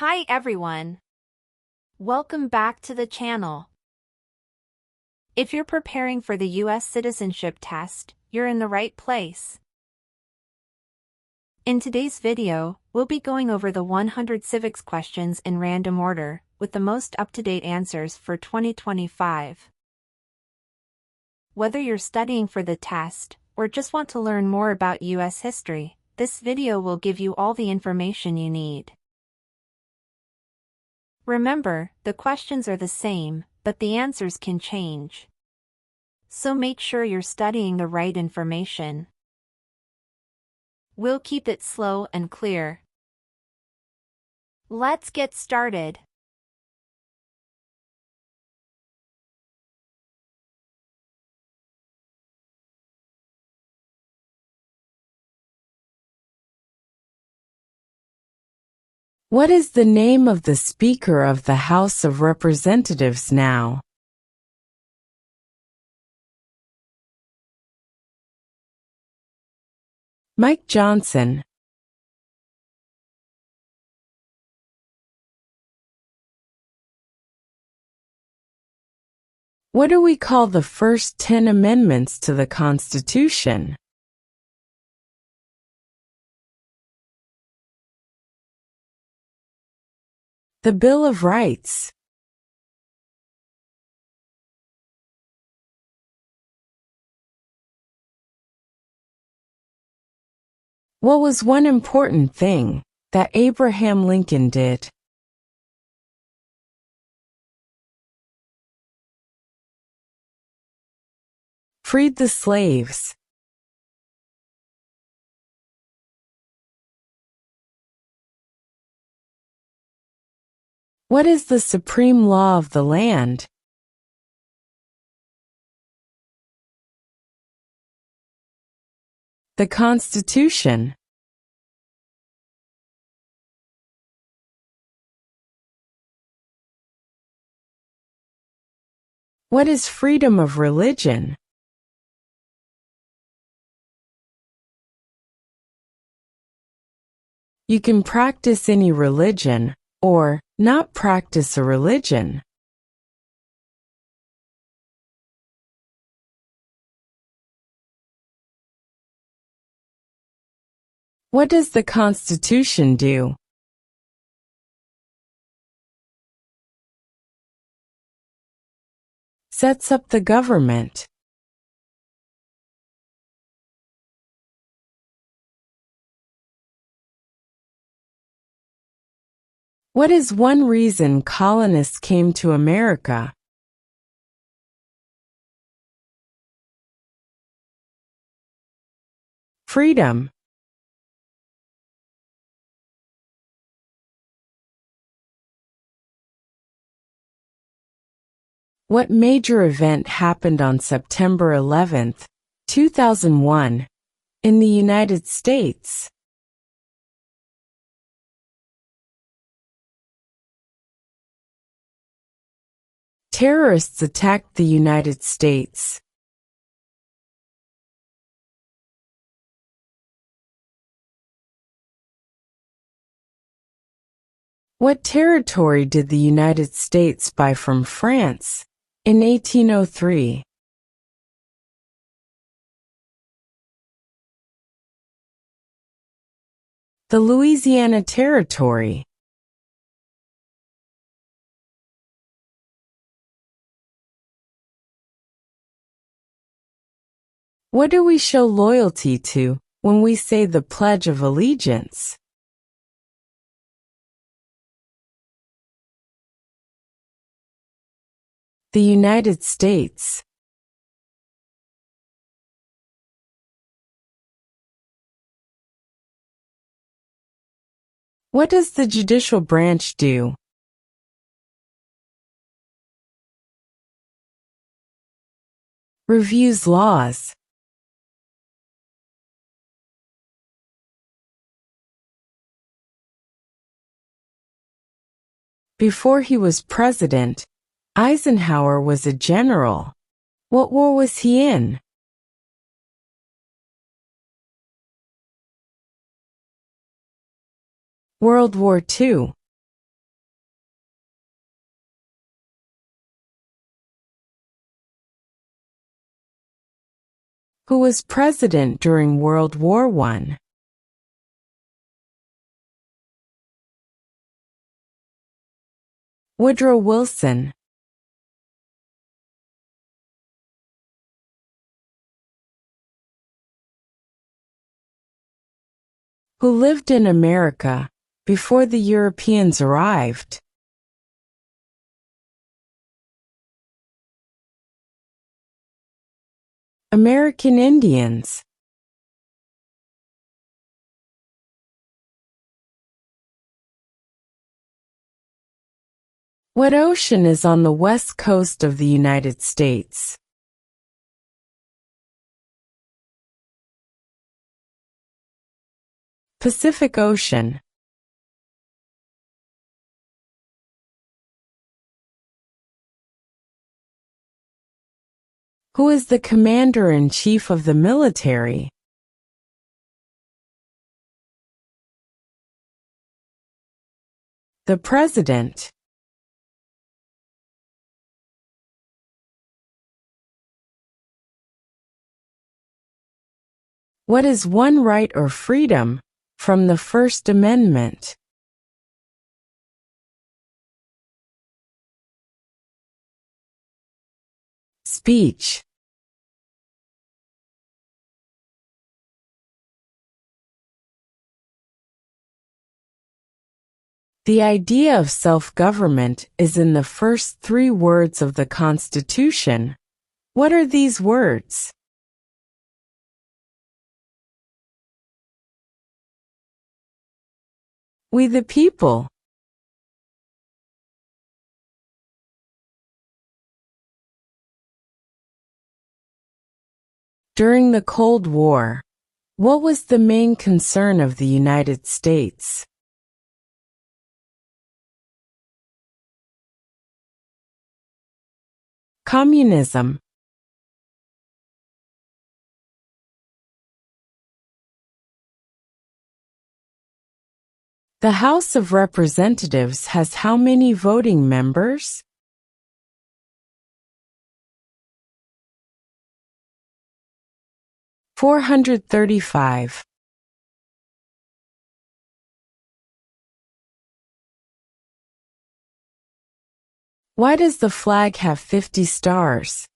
Hi everyone. Welcome back to the channel. If you're preparing for the U.S. Citizenship Test, you're in the right place. In today's video, we'll be going over the 100 civics questions in random order, with the most up-to-date answers for 2025. Whether you're studying for the test, or just want to learn more about U.S. history, this video will give you all the information you need. Remember, the questions are the same, but the answers can change. So make sure you're studying the right information. We'll keep it slow and clear. Let's get started. What is the name of the Speaker of the House of Representatives now? Mike Johnson. What do we call the first 10 amendments to the Constitution? The Bill of Rights. What was one important thing that Abraham Lincoln did? Freed the slaves. What is the supreme law of the land? The Constitution. What is freedom of religion? You can practice any religion, or not practice a religion. What does the Constitution do? Sets up the government. What is one reason colonists came to America? Freedom. What major event happened on September 11, 2001, in the United States? Terrorists attacked the United States. What territory did the United States buy from France in 1803? The Louisiana Territory. What do we show loyalty to when we say the Pledge of Allegiance? The United States. What does the judicial branch do? Reviews laws. Before he was president, Eisenhower was a general. What war was he in? World War II. Who was president during World War I? Woodrow Wilson. Who lived in America before the Europeans arrived? American Indians. What ocean is on the west coast of the United States? Pacific Ocean. Who is the Commander-in-Chief of the military? The President. What is one right or freedom from the First Amendment? Speech. The idea of self-government is in the first 3 words of the Constitution. What are these words? We the people. During the Cold War, what was the main concern of the United States? Communism. The House of Representatives has how many voting members? $435. Why does the flag have 50 stars?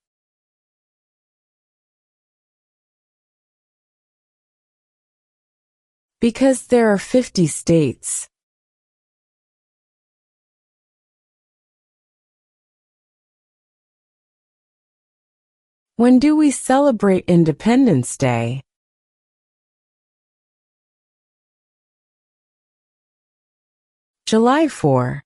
Because there are 50 states. When do we celebrate Independence Day? July 4.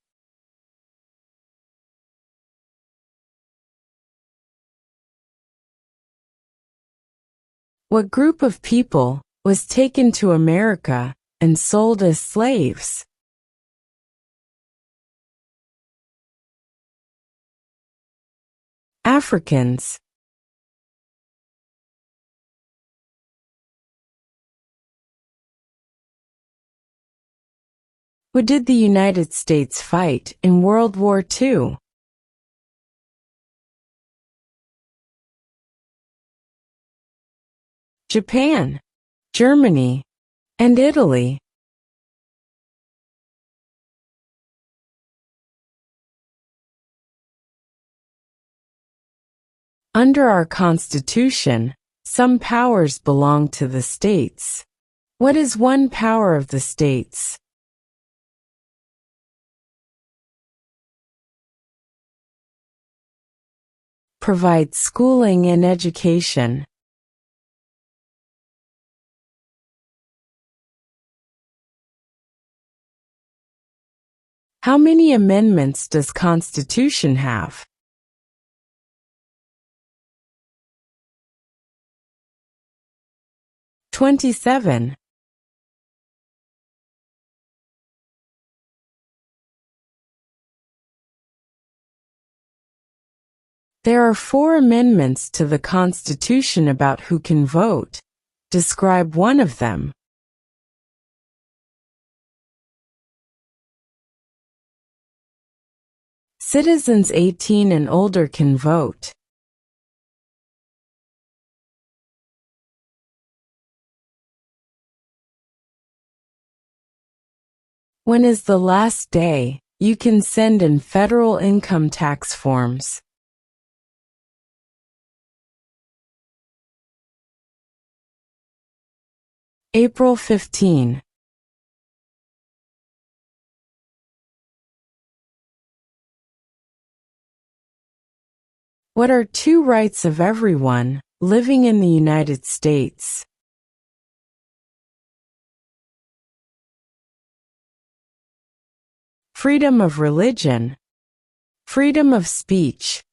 What group of people was taken to America and sold as slaves? Africans. Who did the United States fight in World War II? Japan, Germany, and Italy. Under our Constitution, some powers belong to the states. What is one power of the states? Provide schooling and education. How many amendments does Constitution have? 27. There are 4 amendments to the Constitution about who can vote. Describe one of them. Citizens 18 and older can vote. When is the last day you can send in federal income tax forms? April 15. What are two rights of everyone living in the United States? Freedom of religion, freedom of speech.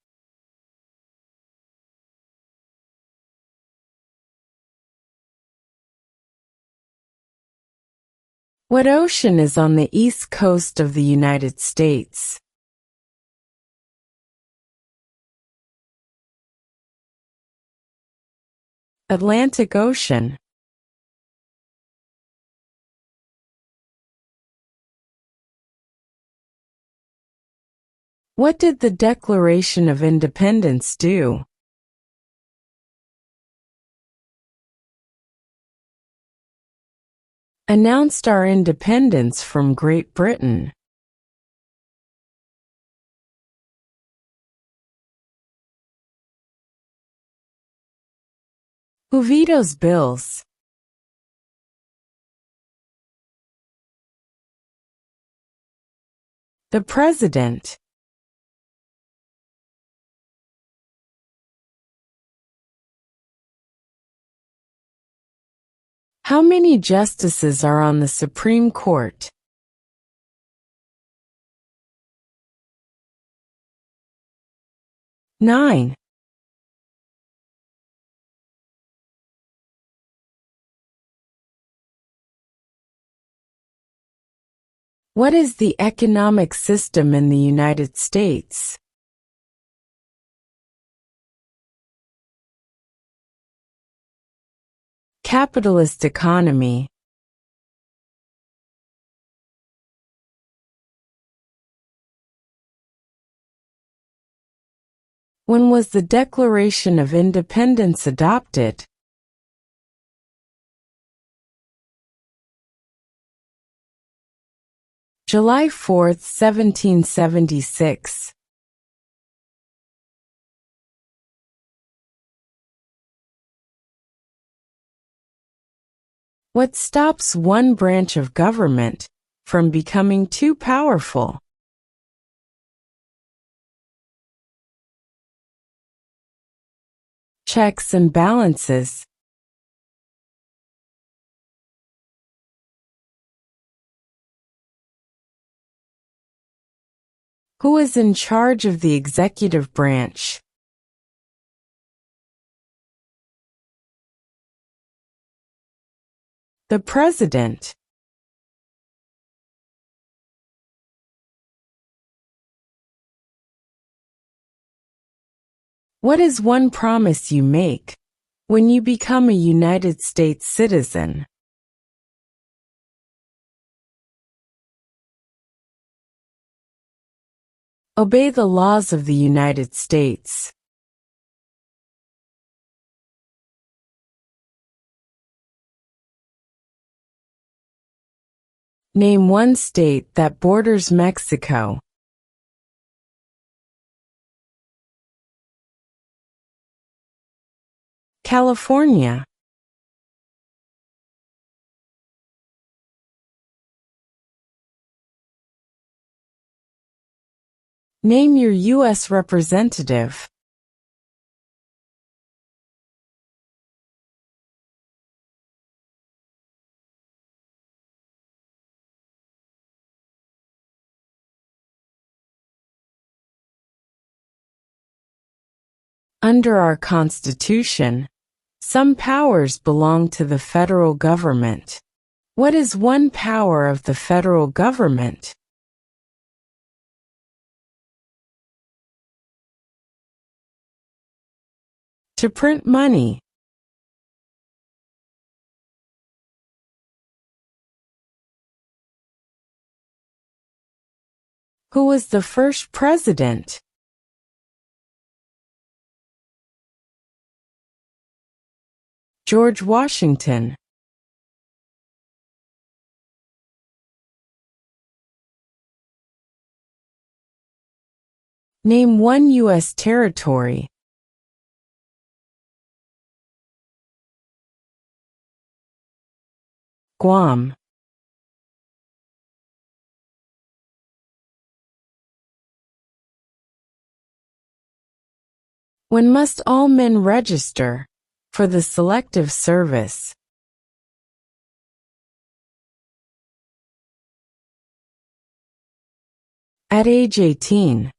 What ocean is on the east coast of the United States? Atlantic Ocean. What did the Declaration of Independence do? Announced our independence from Great Britain. Who vetoes bills? The President. How many justices are on the Supreme Court? 9. What is the economic system in the United States? Capitalist economy. When was the Declaration of Independence adopted? July 4, 1776. What stops one branch of government from becoming too powerful? Checks and balances. Who is in charge of the executive branch? The President. What is one promise you make when you become a United States citizen? Obey the laws of the United States. Name one state that borders Mexico. California. Name your U.S. representative. Under our Constitution, some powers belong to the federal government. What is one power of the federal government? To print money. Who was the first president? George Washington. Name one U.S. territory. Guam. When must all men register for the Selective Service? At age 18.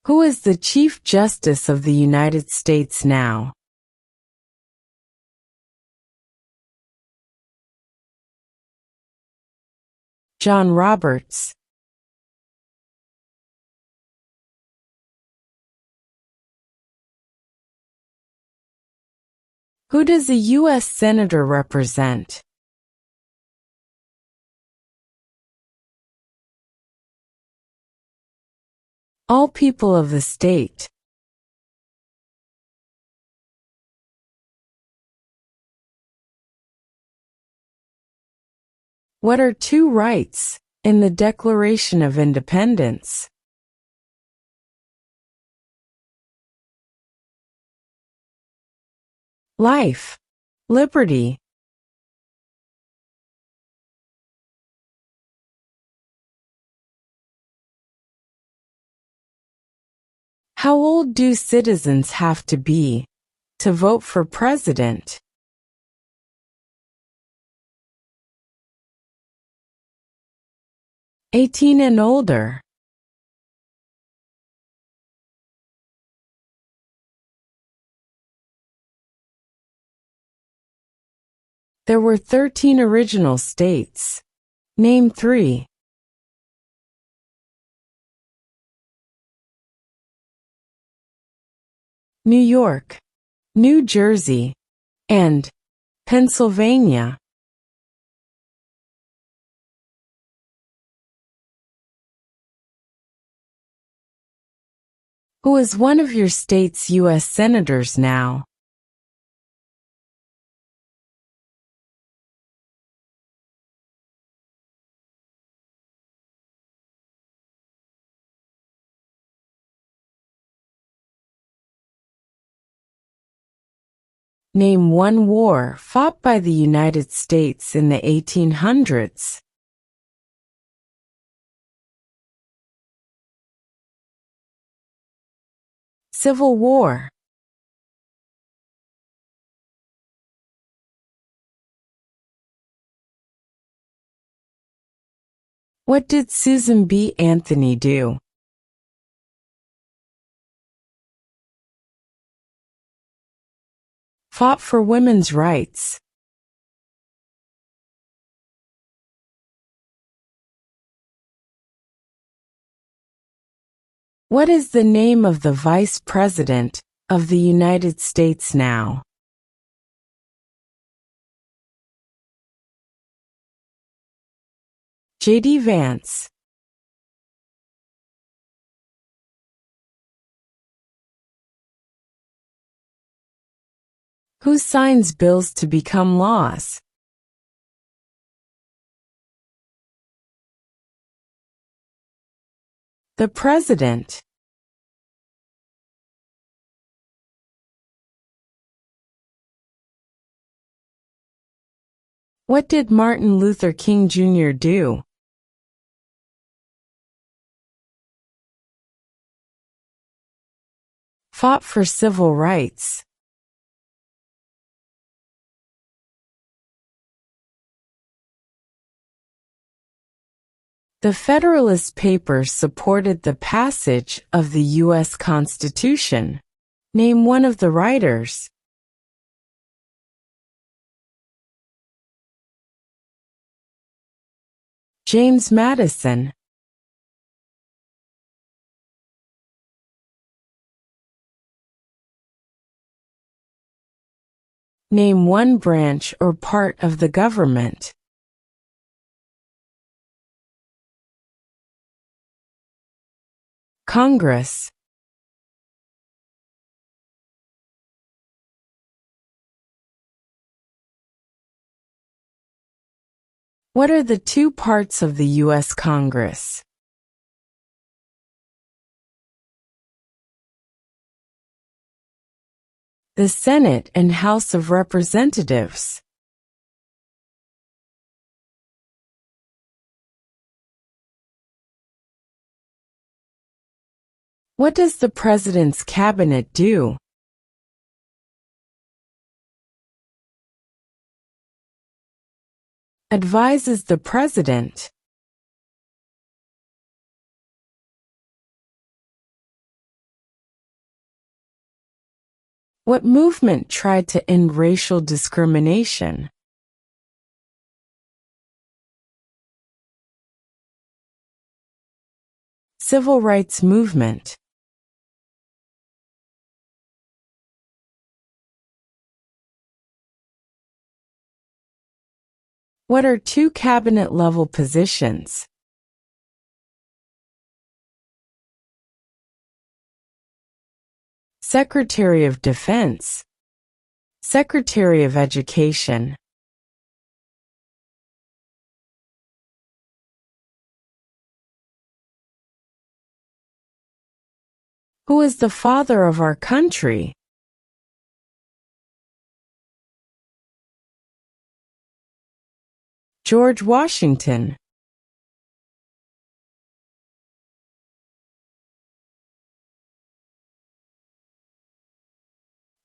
Who is the Chief Justice of the United States now? John Roberts. Who does a U.S. Senator represent? All people of the state. What are two rights in the Declaration of Independence? Life, liberty. How old do citizens have to be to vote for president? 18 and older. There were 13 original states. Name 3. New York, New Jersey, and Pennsylvania. Who is one of your state's U.S. senators now? Name one war fought by the United States in the 1800s. Civil War. What did Susan B. Anthony do? Fought for women's rights. What is the name of the Vice President of the United States now? J.D. Vance. Who signs bills to become laws? The President. What did Martin Luther King Jr. do? Fought for civil rights. The Federalist Papers supported the passage of the U.S. Constitution. Name one of the writers. James Madison. Name one branch or part of the government. Congress. What are the two parts of the U.S. Congress? The Senate and House of Representatives. What does the President's Cabinet do? Advises the President. What movement tried to end racial discrimination? Civil rights movement. What are two cabinet-level positions? Secretary of Defense. Secretary of Education. Who is the father of our country? George Washington.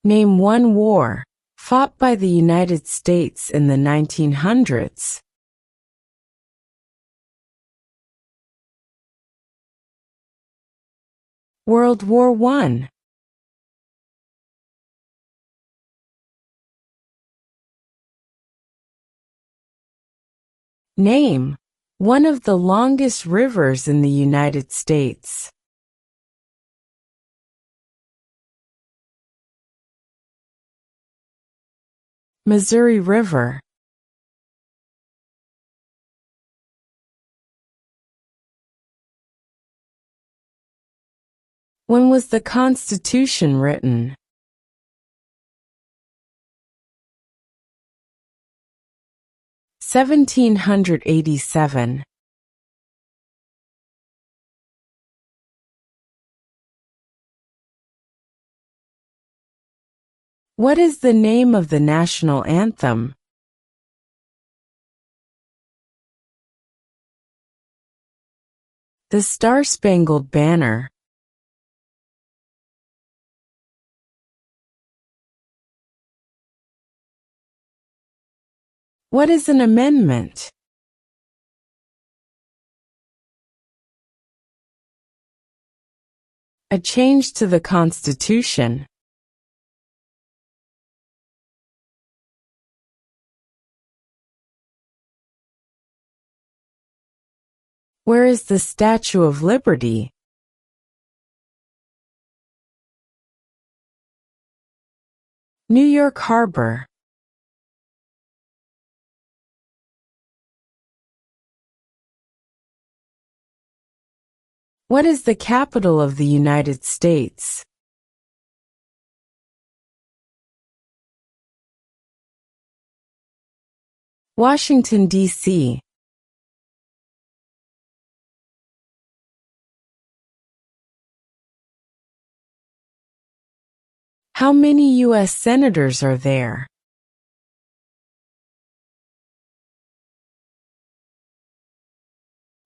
Name one war fought by the United States in the 1900s. World War I. Name one of the longest rivers in the United States. Missouri River. When was the Constitution written? (1787). What is the name of the national anthem? The Star-Spangled Banner. What is an amendment? A change to the Constitution. Where is the Statue of Liberty? New York Harbor. What is the capital of the United States? Washington, D.C. How many U.S. senators are there?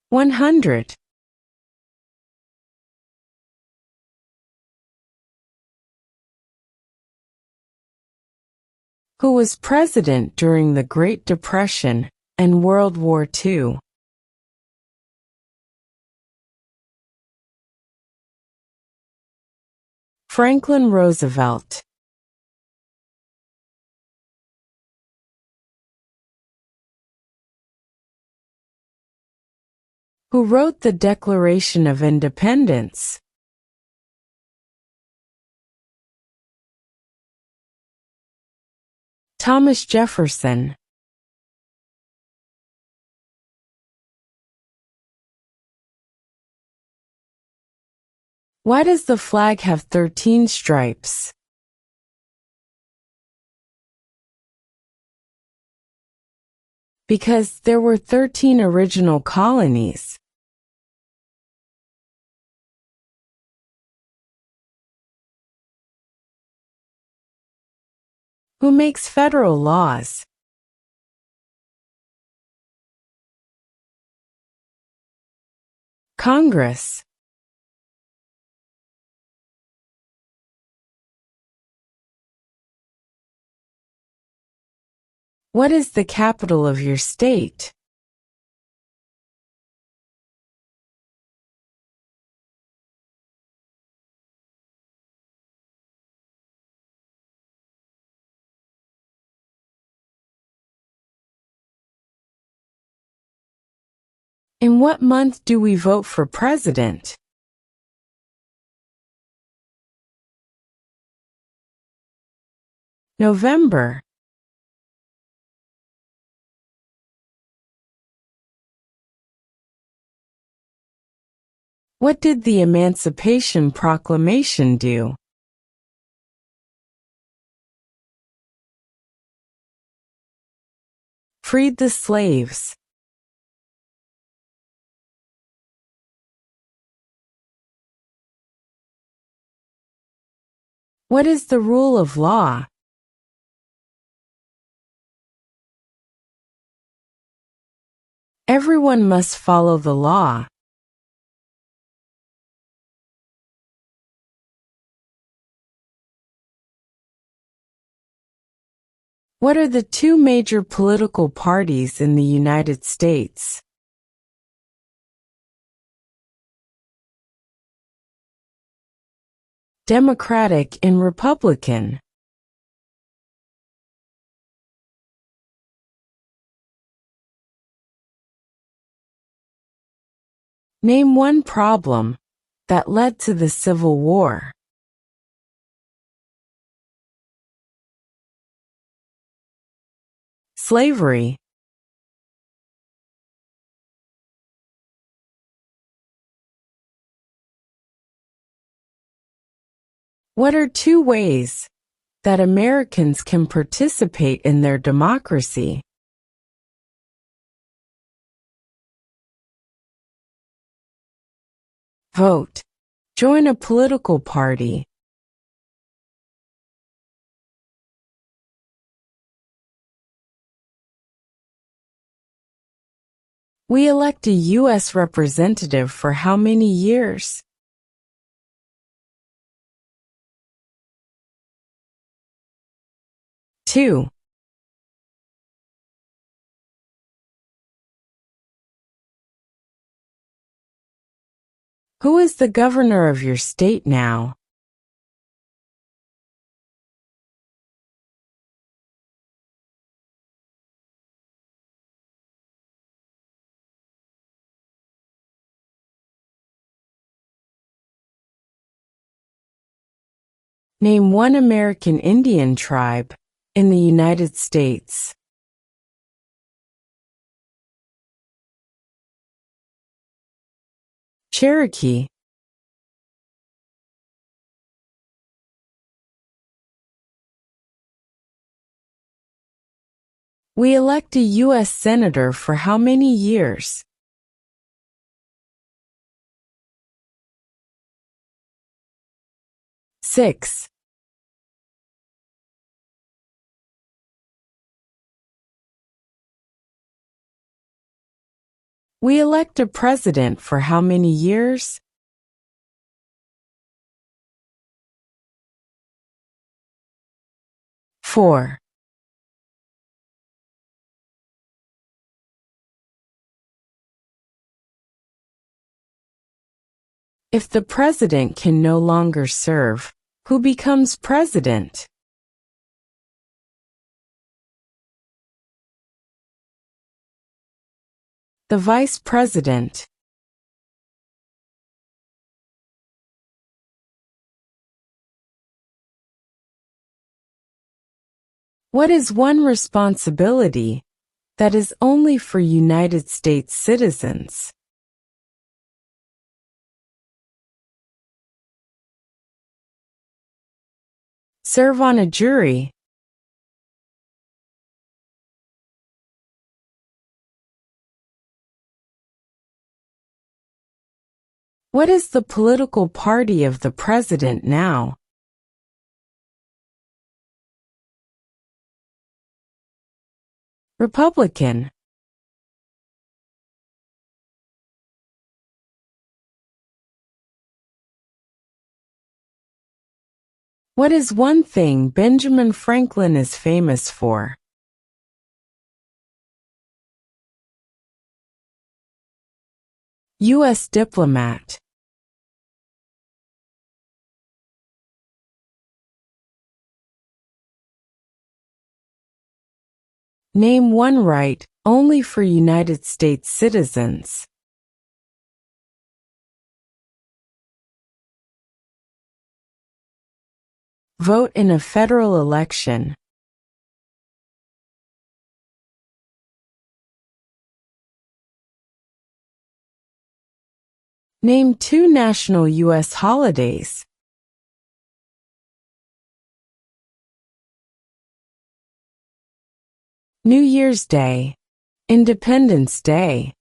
100. Who was president during the Great Depression and World War II? Franklin Roosevelt. Who wrote the Declaration of Independence? Thomas Jefferson. Why does the flag have 13 stripes? Because there were 13 original colonies. Who makes federal laws? Congress. What is the capital of your state? In what month do we vote for president? November. What did the Emancipation Proclamation do? Freed the slaves. What is the rule of law? Everyone must follow the law. What are the two major political parties in the United States? Democratic and Republican. Name one problem that led to the Civil War. Slavery. What are two ways that Americans can participate in their democracy? Vote. Join a political party. We elect a U.S. representative for how many years? Two. Who is the governor of your state now? Name one American Indian tribe in the United States. Cherokee. We elect a U.S. Senator for how many years? 6. We elect a president for how many years? 4. If the president can no longer serve, who becomes president? The vice president. What is one responsibility that is only for United States citizens? Serve on a jury. What is the political party of the president now? Republican. What is one thing Benjamin Franklin is famous for? U.S. diplomat. Name one right only for United States citizens. Vote in a federal election. Name two national U.S. holidays. New Year's Day. Independence Day.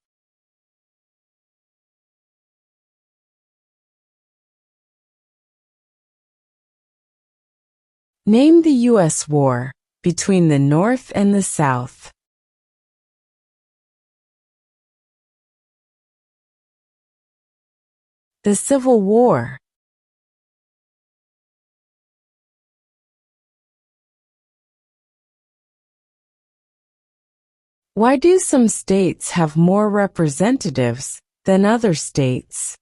Name the U.S. war between the North and the South. The Civil War. Why do some states have more representatives than other states?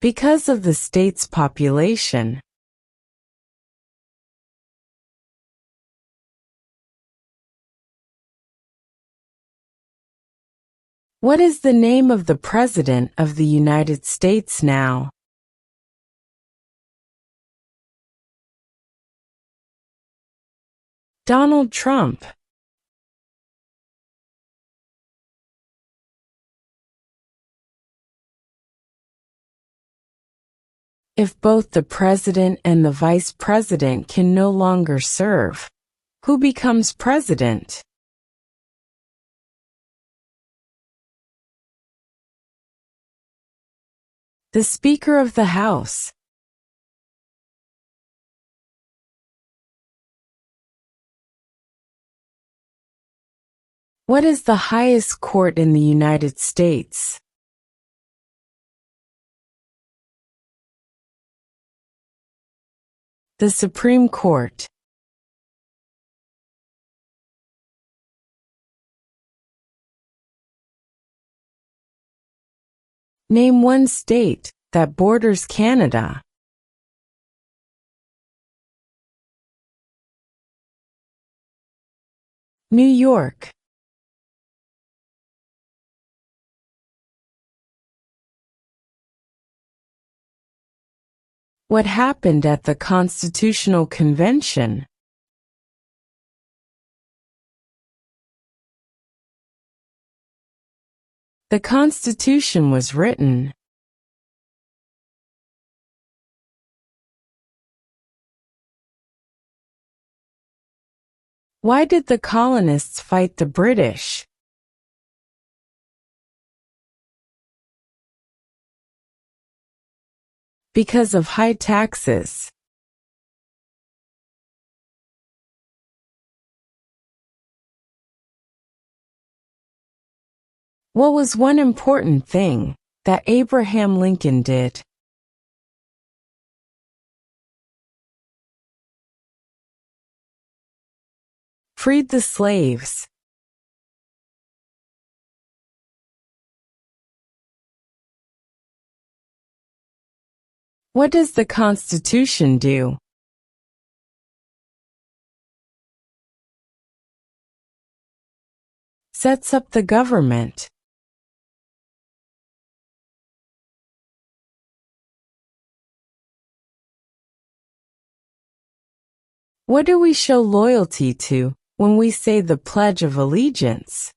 Because of the state's population. What is the name of the President of the United States now? Donald Trump. If both the president and the vice president can no longer serve, who becomes president? The Speaker of the House. What is the highest court in the United States? The Supreme Court. Name one state that borders Canada. New York. What happened at the Constitutional Convention? The Constitution was written. Why did the colonists fight the British? Because of high taxes. What was one important thing that Abraham Lincoln did? Freed the slaves. What does the Constitution do? Sets up the government. What do we show loyalty to when we say the Pledge of Allegiance?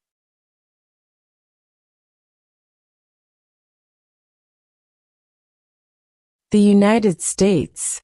The United States.